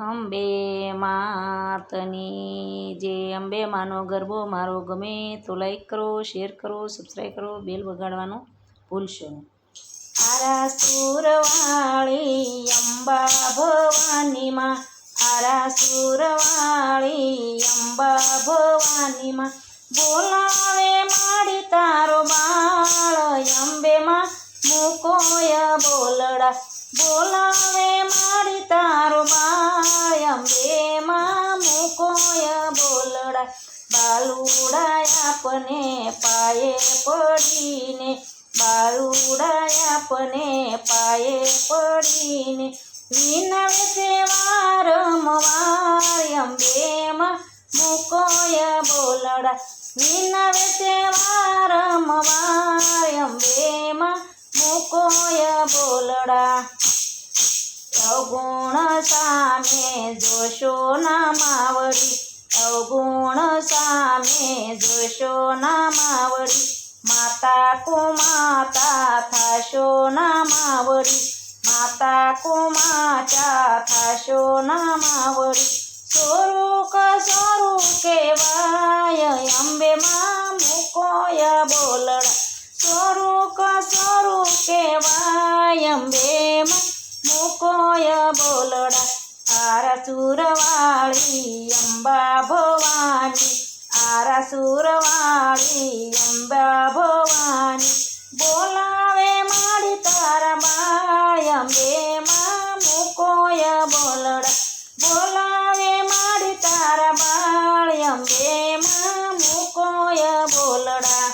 અંબે માતની જે અંબે માનો ગરબો મારો ગમે તો લાઈક કરો, શેર કરો, સબસ્ક્રાઈબ કરો, બેલ વગાડવાનું ભૂલશો નહીં. આરાસુરવાળી અંબા ભવાનીમાં, આરાસુરવાળી અંબા ભવાનીમાં, બોલાવે માડી તારો બાળ અંબેમાં મૂકોય બોલડા, બોલાવે માડી તારો બાળ અંબેમાં મૂકોય બોલડા. બાલુડા આપને પાયે પડીને, બાલુડા આપને પાયે પડીને, વિનવે છે વારંવાર અંબેમાં મૂકોય બોલડા, વિનવે છે વારંવાર અંબેમાં મૂકોય બોલડા. અવગુણ સામે જોશો ના માવડી, અવગુણ સામે જોશો ના માવડી, માતા કુમાતા થશો ના માવડી, માતા કુમાતા થશો ના માવડી. સ્વરૂપ સ્વરૂપ કહેવાય અંબેમાં મૂકોય બોલડા, સ્વરૂપ સ્વરૂપ કહેવાય અંબેમાં મૂકોય બોલડા. આરાસુરવાળી અંબા ભવાની, આરાસુરવાળી અંબા ભવાની, બોલાવે માડી તારા બાળ અંબેમાં મૂકોય બોલડા, બોલાવે માડી તારા બાળ અંબેમાં મૂકોય બોલડા.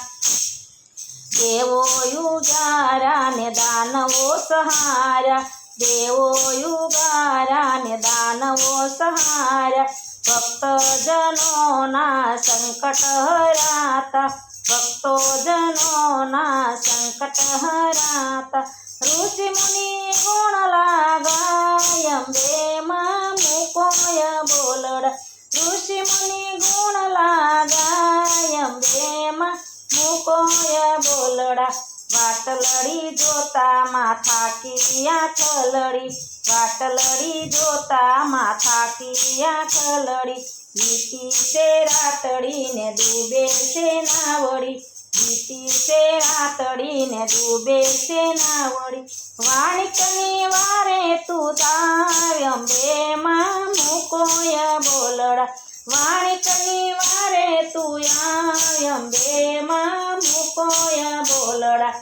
દેવો યુગારા ને દાનવો સહારા, દેવો યુગારા ને દાનવો સહારા, ભક્તજનોના સંકટ હરાતા, ભક્તજનોના સંકટ હરાતા. ઋષિ મુનિ ગુણ લાગાય અંબેમાં મૂકોય બોલડા, ઋષિ મુનિ ગુણ લાગાય અંબેમાં મૂકોય બોલડા. વાટલડી જોતા માથા કિયા ખલડી, વાટલડી જોતા માથા કિયા ખલડી, વીતી છે રાતડી ને ડૂબે છે નાવડી, વીતી છે રાતડી ને ડૂબે છે નાવડી. વાણિકની વારે તું તાર અંબેમાં મૂકોય બોલડા, વાણિકની વારે તું આય અંબેમાં મૂકોય બોલડા.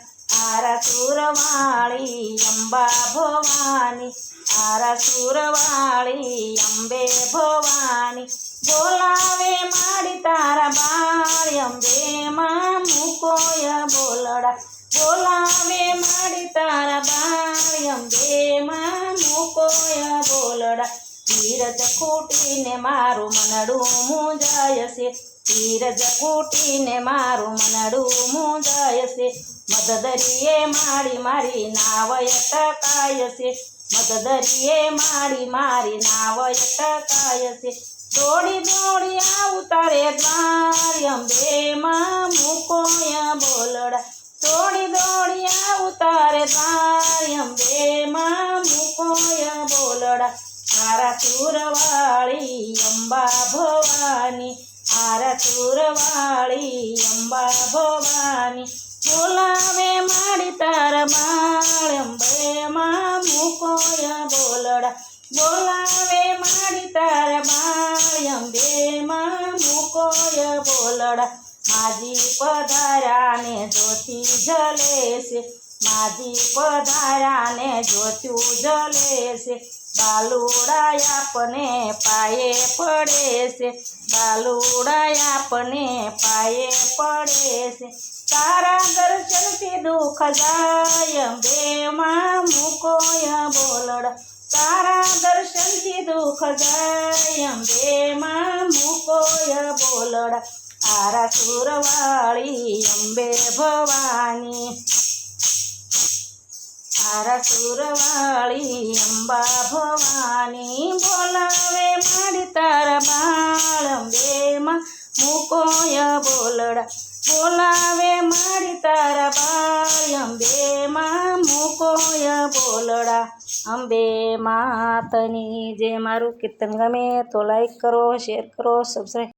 આરાસુરવાળી અંબા ભવાની, આરાસુરવાળી અંબે ભવાની, બોલાવે માડી તારા બાળ અંબેમાં મૂકોય બોલડા, બોલાવે માડી તારા બાળ અંબેમાં મૂકોય બોલડા. ધીરજ ખૂટીને મારું મનડું મૂંઝાય છે, ધીરજ ખૂટીને મારું મનડું મૂંઝાય છે, મદદરીએ મારી મારી નાવ અટકાય છે, મદદરીએ મારી મારી નાવ અટકાય છે. દોડી દોડી આવું તારે દ્વાર અંબેમાં મૂકોય બોલડા, દોડી દોડી આવું તારે દ્વાર અંબેમાં મૂકોય બોલડા. આરાસુરવાળી અંબા ભવાની, આરાસુરવાળી અંબા ભવાની, બોલાવે માડી તારા બાળ અંબેમાં મૂકોય બોલડા, બોલાવે માડી તારા બાળ અંબેમાં મૂકોય બોલડા. માજી પધારાને જ્યોતિ જલે છે, માજી પધારાને જ્યોતું જલે છે, બાલુડા આપને પાયે પડે છે, બાલુડા આપને પાયે પડે છે. તારા દર્શનથી દુઃખ જાય અંબેમાં મૂકોય બોલડા, તારા દર્શનથી દુઃખ જાય અંબેમાં મૂકોય બોલડા. આરાસુરવાળી અંબે ભવાની, આરાસુરવાળી અંબા ભવાની, બોલાવે માડી તારા બાળ અંબેમાં મૂકોય બોલડા, બોલાવે મારી તારા બાઈ અંબે માં મૂકોય બોલડા અંબે માતની જે મારું કીર્તન ગમે તો લાઈક કરો શેર કરો સબસ્ક્રાઈબ